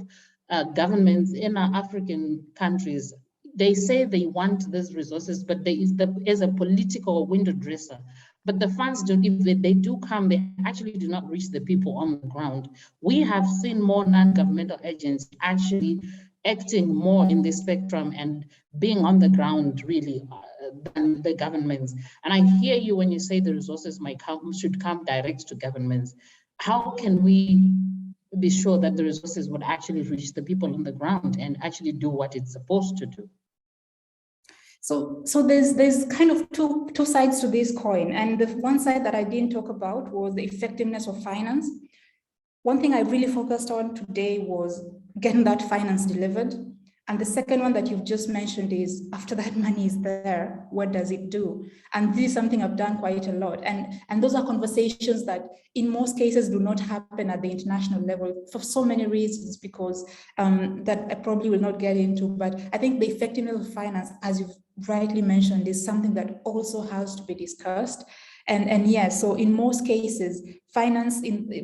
governments in our African countries, they say they want these resources, but there is a political window dresser. But the funds, if they do come, they actually do not reach the people on the ground. We have seen more non-governmental agencies actually acting more in the spectrum and being on the ground really than the governments. And I hear you when you say the resources should come direct to governments. How can we be sure that the resources would actually reach the people on the ground and actually do what it's supposed to do? So there's kind of two sides to this coin. And the one side that I didn't talk about was the effectiveness of finance. One thing I really focused on today was getting that finance delivered. And the second one that you've just mentioned is, after that money is there, what does it do? And this is something I've done quite a lot. And those are conversations that in most cases do not happen at the international level for so many reasons, because that I probably will not get into. But I think the effectiveness of finance, as you've rightly mentioned, is something that also has to be discussed. And yeah, so in most cases, finance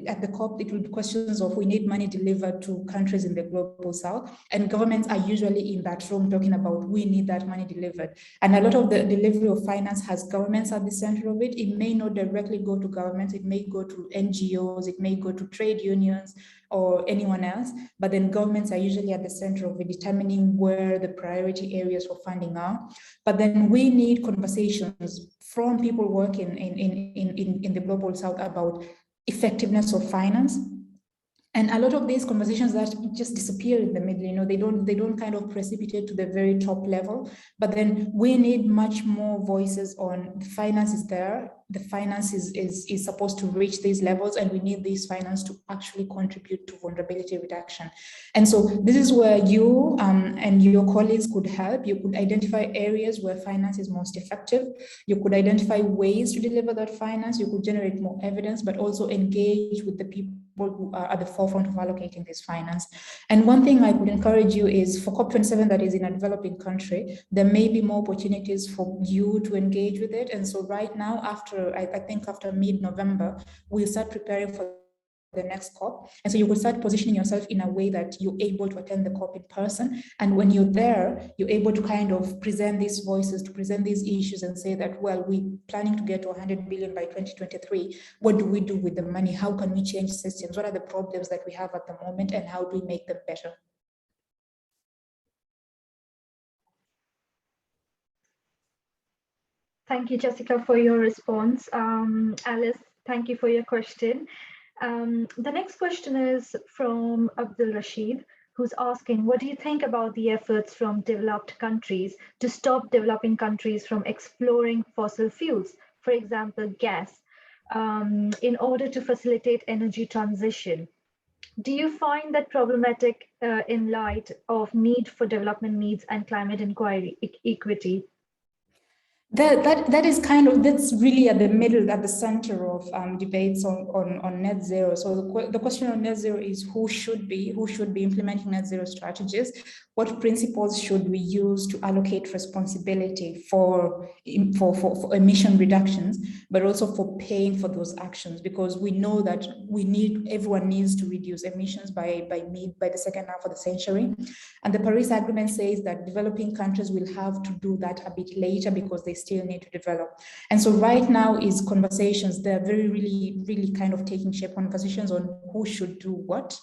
at the COP, it will be questions of, we need money delivered to countries in the global south, and governments are usually in that room talking about, we need that money delivered. And a lot of the delivery of finance has governments at the center of it. It may not directly go to governments, it may go to NGOs, it may go to trade unions or anyone else, but then governments are usually at the center of it, determining where the priority areas for funding are. But then we need conversations from people working in the global south about effectiveness of finance. And a lot of these conversations that just disappear in the middle, they don't kind of precipitate to the very top level. But then we need much more voices on, the finance is there, the finance is supposed to reach these levels, and we need this finance to actually contribute to vulnerability reduction. And so this is where you and your colleagues could help. You could identify areas where finance is most effective. You could identify ways to deliver that finance. You could generate more evidence, but also engage with the people who are at the forefront of allocating this finance. And one thing I would encourage you is, for COP27 that is in a developing country, there may be more opportunities for you to engage with it. And so right now, I think after mid-November, we'll start preparing for the next COP. And so you will start positioning yourself in a way that you're able to attend the COP in person. And when you're there, you're able to kind of present these voices, to present these issues and say that, well, we're planning to get to 100 billion by 2023. What do we do with the money? How can we change systems? What are the problems that we have at the moment, and how do we make them better? Thank you, Jessica, for your response. Alice, thank you for your question. The next question is from Abdul Rashid, who's asking, what do you think about the efforts from developed countries to stop developing countries from exploring fossil fuels, for example, gas, in order to facilitate energy transition? Do you find that problematic in light of need for development needs and climate equity? That is kind of, that's really at the middle, at the center of debates on net zero. So the question on net zero is who should be implementing net zero strategies? What principles should we use to allocate responsibility for emission reductions, but also for paying for those actions? Because we know that everyone needs to reduce emissions by the second half of the century. And the Paris Agreement says that developing countries will have to do that a bit later because they still need to develop. And so right now is conversations, they're really kind of taking shape, conversations on who should do what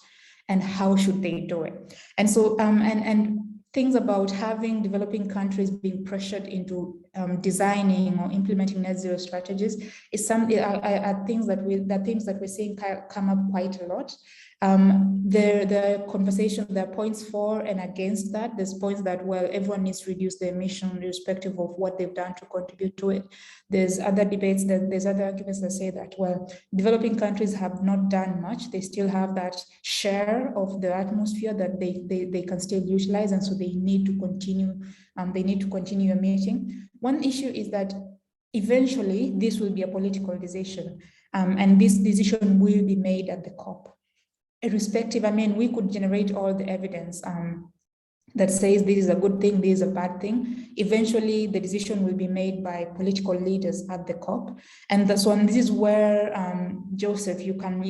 and how should they do it. And so and things about having developing countries being pressured into designing or implementing net zero strategies is things that we're seeing come up quite a lot. There are conversations, there are points for and against that. There's points that, well, everyone needs to reduce their emission irrespective of what they've done to contribute to it. There's other debates, there's other arguments that say that, well, developing countries have not done much. They still have that share of the atmosphere that they can still utilize, and so they need to continue. They need to continue emitting. One issue is that eventually this will be a political decision, and this decision will be made at the COP. Irrespective, I mean, we could generate all the evidence that says this is a good thing, this is a bad thing. Eventually, the decision will be made by political leaders at the COP. And this is where, Joseph, you can,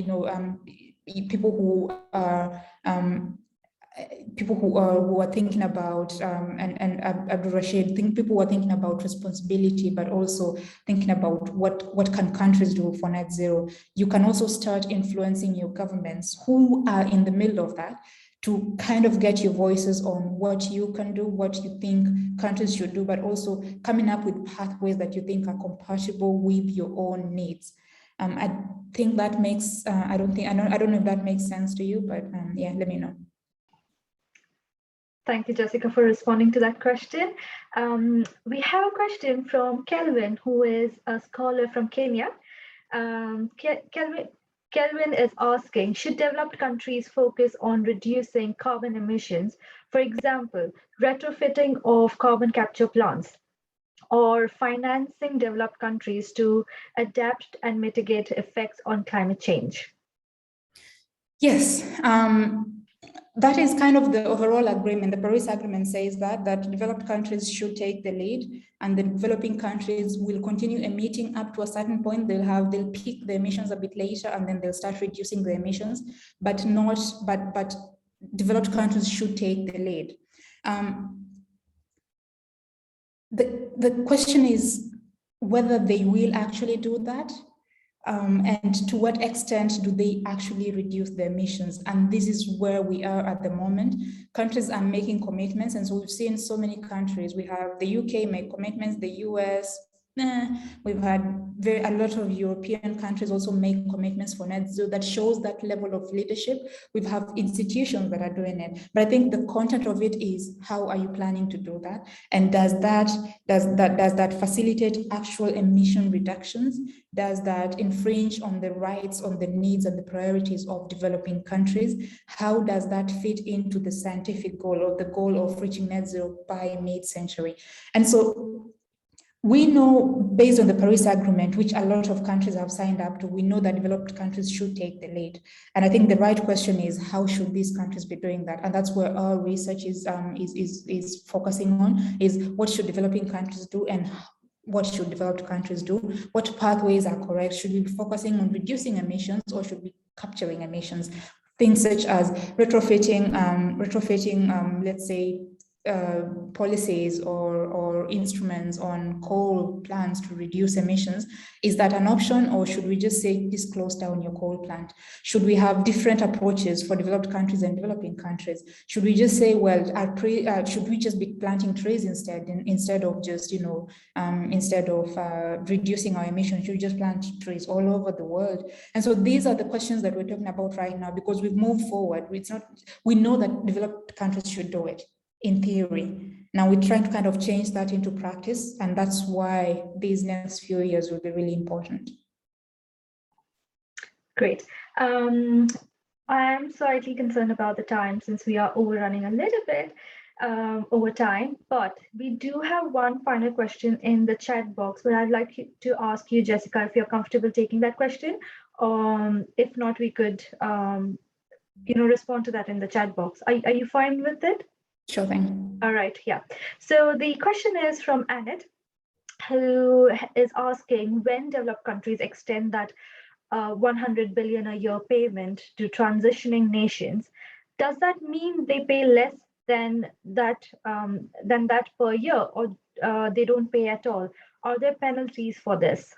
people who are thinking about, and Abdul Rashid, people who are thinking about responsibility, but also thinking about what can countries do for net zero. You can also start influencing your governments who are in the middle of that to kind of get your voices on what you can do, what you think countries should do, but also coming up with pathways that you think are compatible with your own needs. I think that makes, I don't know if that makes sense to you, but yeah, let me know. Thank you, Jessica, for responding to that question. We have a question from Kelvin, who is a scholar from Kenya. Kelvin is asking, should developed countries focus on reducing carbon emissions, for example, retrofitting of carbon capture plants, or financing developed countries to adapt and mitigate effects on climate change? Yes. That is kind of the overall agreement. The Paris Agreement says that developed countries should take the lead, and the developing countries will continue emitting up to a certain point. They'll peak the emissions a bit later, and then they'll start reducing the emissions. But developed countries should take the lead. The question is whether they will actually do that. And to what extent do they actually reduce their emissions? And this is where we are at the moment. Countries are making commitments, and so we've seen so many countries. We have the UK make commitments, the US, we've had a lot of European countries also make commitments for net zero. That shows that level of leadership. We have institutions that are doing it, but I think the content of it is, how are you planning to do that? And does that facilitate actual emission reductions? Does that infringe on the rights, on the needs and the priorities of developing countries? How does that fit into the scientific goal, or the goal of reaching net zero by mid-century? And so we know, based on the Paris Agreement, which a lot of countries have signed up to, we know that developed countries should take the lead. And I think the right question is, how should these countries be doing that? And that's where our research is focusing on, is what should developing countries do and what should developed countries do? What pathways are correct? Should we be focusing on reducing emissions, or should we capturing emissions. Things such as retrofitting, let's say, policies or instruments on coal plants to reduce emissions. Is that an option, or should we just say, just close down your coal plant? Should we have different approaches for developed countries and developing countries? Should we just say, well, should we just be planting trees instead of just, instead of reducing our emissions? Should we just plant trees all over the world? And so these are the questions that we're talking about right now, because we've moved forward. We know that developed countries should do it in theory. Now we're trying to kind of change that into practice, and that's why these next few years will be really important. Great. I'm slightly concerned about the time, since we are overrunning a little bit over time, but we do have one final question in the chat box, but I'd like to ask you, Jessica, if you're comfortable taking that question. If not, we could respond to that in the chat box. Are you fine with it? Sure thing. All right, yeah. So the question is from Annette, who is asking, when developed countries extend that 100 billion a year payment to transitioning nations, does that mean they pay less than that per year, or they don't pay at all? Are there penalties for this?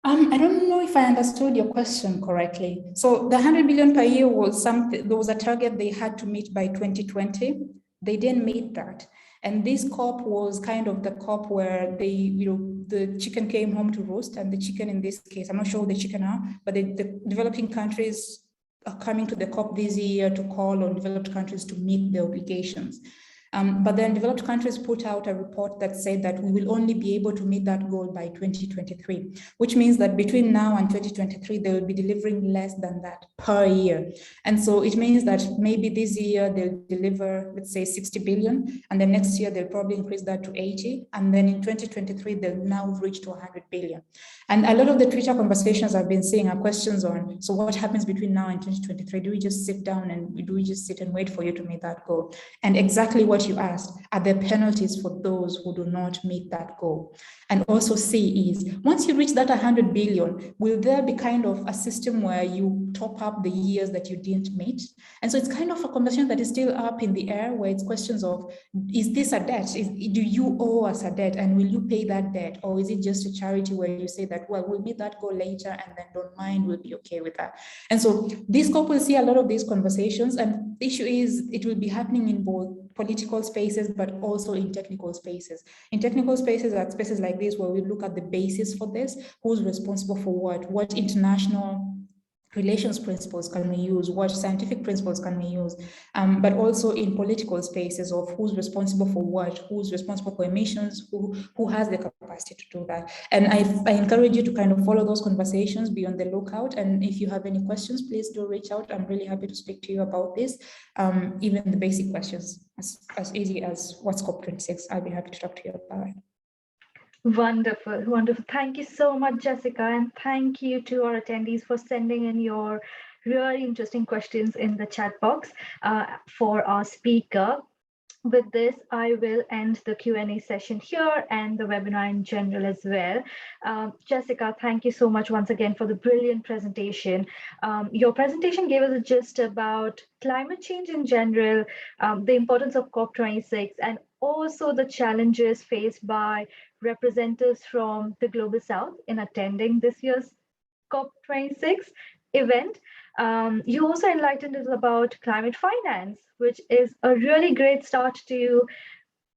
I don't know if I understood your question correctly. So the 100 billion per year was something, there was a target they had to meet by 2020. They didn't meet that. And this COP was kind of the COP where the chicken came home to roost, and the chicken in this case, I'm not sure who the chicken are, but the developing countries are coming to the COP this year to call on developed countries to meet their obligations. But then developed countries put out a report that said that we will only be able to meet that goal by 2023, which means that between now and 2023, they will be delivering less than that per year. And so it means that maybe this year they'll deliver, let's say, 60 billion, and then next year they'll probably increase that to 80. And then in 2023, they'll now reach to 100 billion. And a lot of the Twitter conversations I've been seeing are questions on, so what happens between now and 2023? Do we just sit down and do we just sit and wait for you to meet that goal? And exactly what you asked, are there penalties for those who do not meet that goal? And also C is, once you reach that 100 billion, will there be kind of a system where you top up the years that you didn't meet? And so it's kind of a conversation that is still up in the air, where it's questions of, is this a debt? Do you owe us a debt, and will you pay that debt? Or is it just a charity where you say that, well, we'll meet that goal later, and then don't mind, we'll be okay with that. And so this COP will see a lot of these conversations, and the issue is it will be happening in both political spaces, but also in technical spaces. In technical spaces, at spaces like this, where we look at the basis for this, who's responsible for what international relations principles can we use, what scientific principles can we use, but also in political spaces of who's responsible for what, who's responsible for emissions, who has the capacity to do that. And I encourage you to kind of follow those conversations, be on the lookout. And if you have any questions, please do reach out. I'm really happy to speak to you about this. Even the basic questions, as easy as what's COP26, I'll be happy to talk to you about it. Wonderful, wonderful. Thank you so much, Jessica, and thank you to our attendees for sending in your really interesting questions in the chat box for our speaker. With this, I will end the Q&A session here and the webinar in general as well. Jessica, thank you so much once again for the brilliant presentation. Your presentation gave us a gist about climate change in general, the importance of COP26, and also the challenges faced by representatives from the Global South in attending this year's COP26 event. You also enlightened us about climate finance, which is a really great start to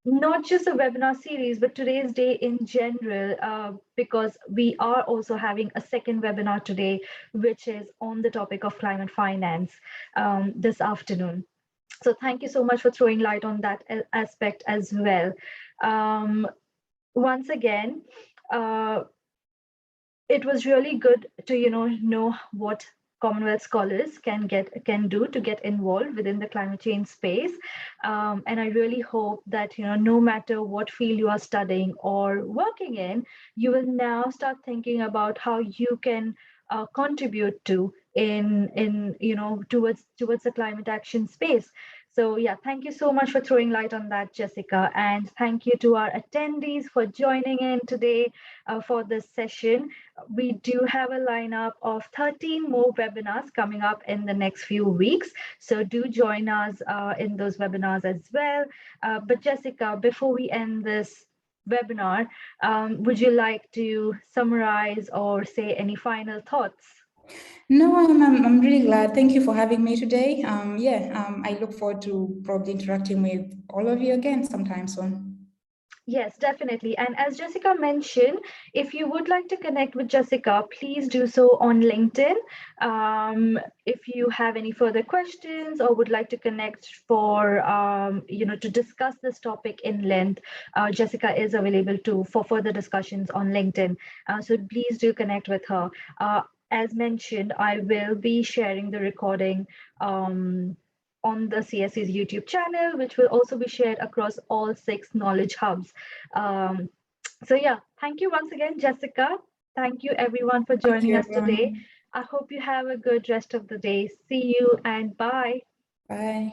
not just a webinar series, but today's day in general, because we are also having a second webinar today, which is on the topic of climate finance this afternoon. So thank you so much for throwing light on that aspect as well. Once again, it was really good to know what Commonwealth scholars can do to get involved within the climate change space, and I really hope that no matter what field you are studying or working in, you will now start thinking about how you can contribute to towards the climate action space. So yeah, thank you so much for throwing light on that, Jessica. And thank you to our attendees for joining in today for this session. We do have a lineup of 13 more webinars coming up in the next few weeks. So do join us in those webinars as well. But Jessica, before we end this webinar, would you like to summarize or say any final thoughts? No, I'm really glad. Thank you for having me today. I look forward to probably interacting with all of you again sometime soon. Yes, definitely. And as Jessica mentioned, if you would like to connect with Jessica, please do so on LinkedIn. If you have any further questions or would like to connect for, to discuss this topic in length, Jessica is available for further discussions on LinkedIn. So please do connect with her. As mentioned, I will be sharing the recording on the CSC's YouTube channel, which will also be shared across all 6 knowledge hubs. So yeah, thank you once again, Jessica. Thank you everyone for joining us today. I hope you have a good rest of the day. See you and bye. Bye.